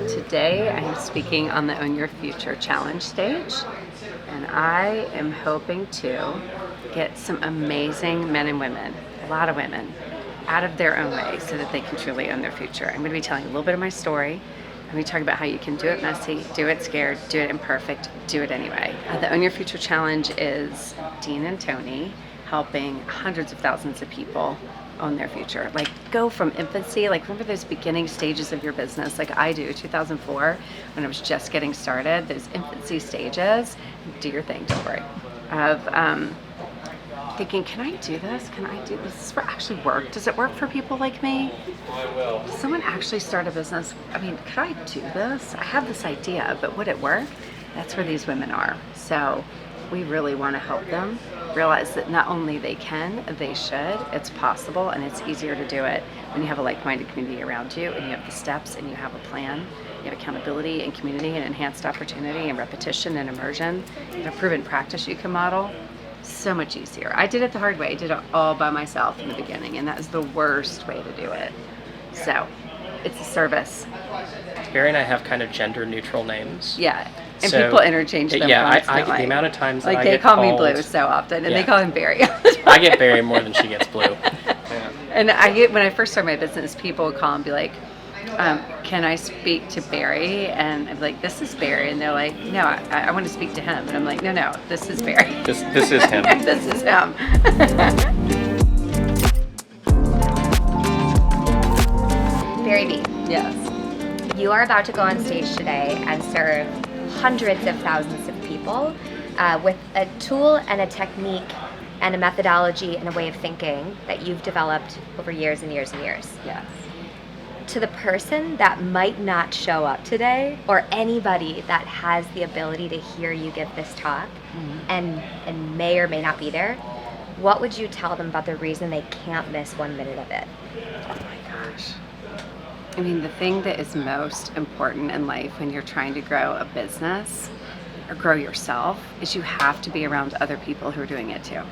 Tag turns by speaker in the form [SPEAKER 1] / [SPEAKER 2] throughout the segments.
[SPEAKER 1] Today I am speaking on the Own Your Future Challenge stage, and I am hoping to get some amazing men and women, a lot of women, out of their own way so that they can truly own their future. I'm going to be telling a little bit of my story. I'm going to talk about how you can do it messy, do it scared, do it imperfect, do it anyway. The Own Your Future Challenge is Dean and Tony helping hundreds of thousands of people own their future. Like, go from infancy, like remember those beginning stages of your business, like I do, 2004, when I was just getting started, those infancy stages, do your thing, don't worry, of thinking, can I do this? Can I do this? Does this actually work? Does it work for people like me? Does someone actually start a business? I mean, could I do this? I have this idea, but would it work? That's where these women are. So we really want to help them realize that not only they can, they should, it's possible, and it's easier to do it when you have a like-minded community around you, and you have the steps, and you have a plan, you have accountability and community and enhanced opportunity and repetition and immersion, and a proven practice you can model. So much easier. I did it the hard way. I did it all by myself in the beginning, and that is the worst way to do it. So it's a service.
[SPEAKER 2] Barry and I have kind of gender neutral names.
[SPEAKER 1] Yeah. And so, people interchange them constantly.
[SPEAKER 2] The amount of times
[SPEAKER 1] like
[SPEAKER 2] that
[SPEAKER 1] they call
[SPEAKER 2] called,
[SPEAKER 1] me Blue so often, and they call him Barry.
[SPEAKER 2] I get Barry more than she gets Blue. Yeah.
[SPEAKER 1] And when I first started my business, people would call and be like, can I speak to Barry? And I'm like, this is Barry. And they're like, no, I want to speak to him. And I'm like, no, this is Barry.
[SPEAKER 2] This is him.
[SPEAKER 1] This is him.
[SPEAKER 3] Barry B.
[SPEAKER 1] Yes.
[SPEAKER 3] You are about to go on stage today and serve hundreds of thousands of people with a tool and a technique and a methodology and a way of thinking that you've developed over years and years and years.
[SPEAKER 1] Yes.
[SPEAKER 3] To the person that might not show up today, or anybody that has the ability to hear you give this talk and may or may not be there, what would you tell them about the reason they can't miss 1 minute of it?
[SPEAKER 1] Oh my gosh. I mean, the thing that is most important in life when you're trying to grow a business or grow yourself is you have to be around other people who are doing it too.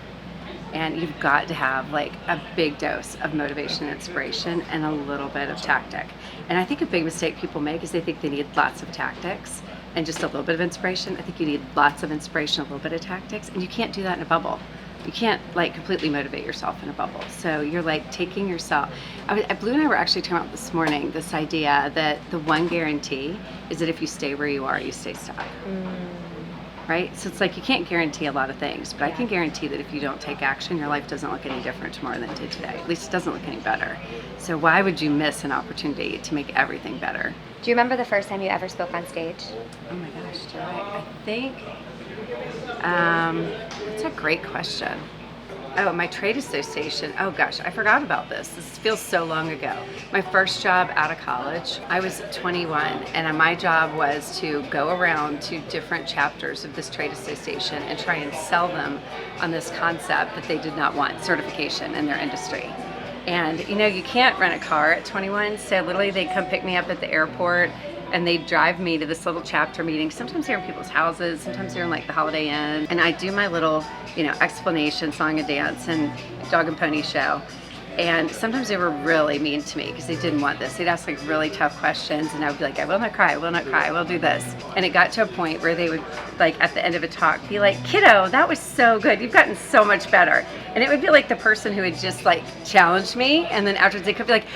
[SPEAKER 1] And you've got to have like a big dose of motivation and inspiration and a little bit of tactic. And I think a big mistake people make is they think they need lots of tactics and just a little bit of inspiration. I think you need lots of inspiration, a little bit of tactics, and you can't do that in a bubble. You can't like completely motivate yourself in a bubble. So you're like taking yourself. Blue and I were actually talking about this morning this idea that the one guarantee is that if you stay where you are, you stay stuck. Right? So it's like you can't guarantee a lot of things, but I can guarantee that if you don't take action, your life doesn't look any different tomorrow than it did today. At least it doesn't look any better. So why would you miss an opportunity to make everything better?
[SPEAKER 3] Do you remember the first time you ever spoke on stage?
[SPEAKER 1] Oh my gosh, do I think that's a great question. Oh, my trade association. Oh gosh, I forgot about this. This feels so long ago. My first job out of college, I was 21, and my job was to go around to different chapters of this trade association and try and sell them on this concept that they did not want certification in their industry. And you know, you can't rent a car at 21, so literally they'd come pick me up at the airport and they'd drive me to this little chapter meeting. Sometimes they're in people's houses, sometimes they're in like the Holiday Inn. And I do my little, explanation, song and dance and dog and pony show. And sometimes they were really mean to me because they didn't want this. They'd ask like really tough questions and I would be like, I will not cry, I will not cry, I will do this. And it got to a point where they would like at the end of a talk be like, kiddo, that was so good, you've gotten so much better. And it would be like the person who had just like challenged me, and then afterwards they could be like,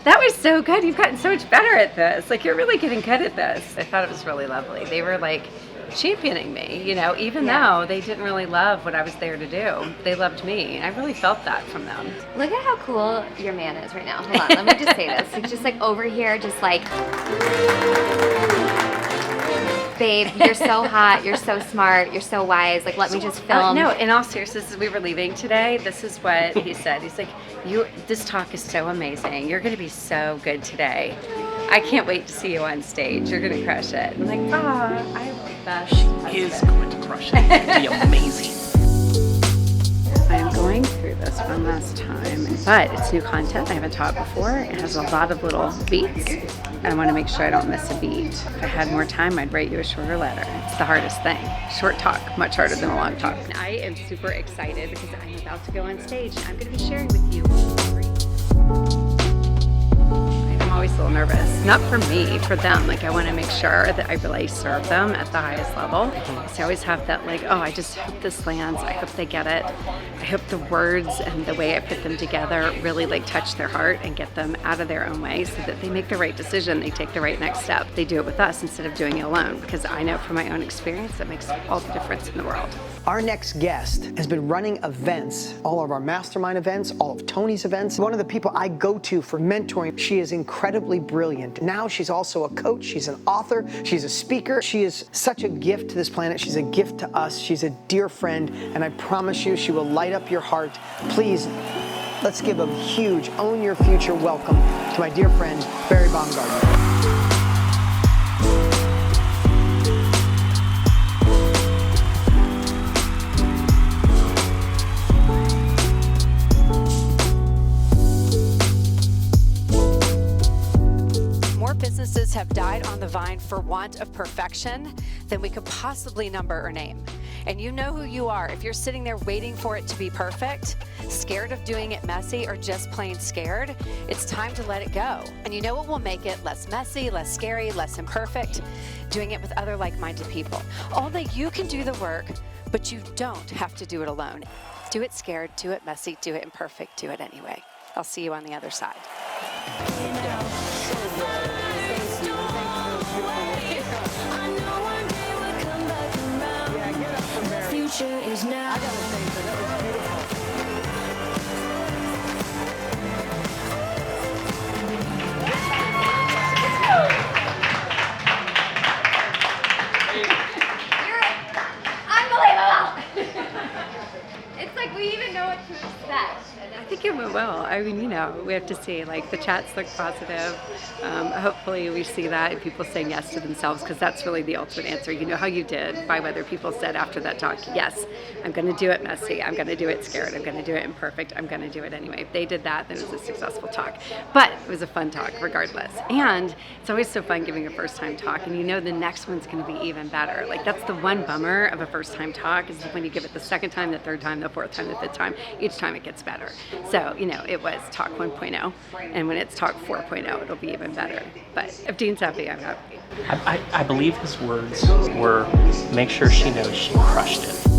[SPEAKER 1] that was so good, you've gotten so much better at this. Like, you're really getting good at this. I thought it was really lovely. They were like championing me, even though they didn't really love what I was there to do. They loved me. I really felt that from them.
[SPEAKER 3] Look at how cool your man is right now. Hold on, let me just say this. He's just like over here, just like, babe, you're so hot, you're so smart, you're so wise, like let me just film.
[SPEAKER 1] No, in all seriousness, as we were leaving today, this is what he said. He's like, this talk is so amazing. You're gonna be so good today. I can't wait to see you on stage. You're gonna crush it. I'm like, I love that.
[SPEAKER 2] She is going to crush it. It's gonna be amazing.
[SPEAKER 1] I'm going through this one last time, but it's new content I haven't taught before. It has a lot of little beats, and I want to make sure I don't miss a beat. If I had more time, I'd write you a shorter letter. It's the hardest thing. Short talk, much harder than a long talk. And I am super excited because I'm about to go on stage. I'm going to be sharing with you. I'm always a little nervous. Not for me, for them. Like I want to make sure that I really serve them at the highest level. So I always have that like, oh, I just hope this lands. I hope they get it. I hope the words and the way I put them together really like touch their heart and get them out of their own way so that they make the right decision. They take the right next step. They do it with us instead of doing it alone, because I know from my own experience that makes all the difference in the world.
[SPEAKER 4] Our next guest has been running events, all of our mastermind events, all of Tony's events. One of the people I go to for mentoring. She is incredibly brilliant. Now she's also a coach, she's an author, she's a speaker. She is such a gift to this planet. She's a gift to us. She's a dear friend, and I promise you she will light up your heart. Please, let's give a huge Own Your Future welcome to my dear friend, Barry Baumgartner.
[SPEAKER 1] Businesses have died on the vine for want of perfection than we could possibly number or name. And you know who you are. If you're sitting there waiting for it to be perfect, scared of doing it messy, or just plain scared, it's time to let it go. And you know what will make it less messy, less scary, less imperfect? Doing it with other like-minded people. Only you can do the work, but you don't have to do it alone. Do it scared, do it messy, do it imperfect, do it anyway. I'll see you on the other side.
[SPEAKER 5] Future is now. I gotta say, so that was beautiful.
[SPEAKER 3] You're unbelievable! It's like we even know what to expect.
[SPEAKER 1] I think it went well. I mean, you know, we have to see. Like the chats look positive. Hopefully, we see that and people saying yes to themselves, because that's really the ultimate answer. You know how you did by whether people said after that talk, yes, I'm going to do it messy. I'm going to do it scared. I'm going to do it imperfect. I'm going to do it anyway. If they did that, then it was a successful talk. But it was a fun talk, regardless. And it's always so fun giving a first-time talk, and you know the next one's going to be even better. Like that's the one bummer of a first-time talk is when you give it the second time, the third time, the fourth time, the fifth time. Each time it gets better. So, you know, it was talk 1.0, and when it's talk 4.0, it'll be even better. But if Dean's happy, I'm happy.
[SPEAKER 2] I believe his words were, make sure she knows she crushed it.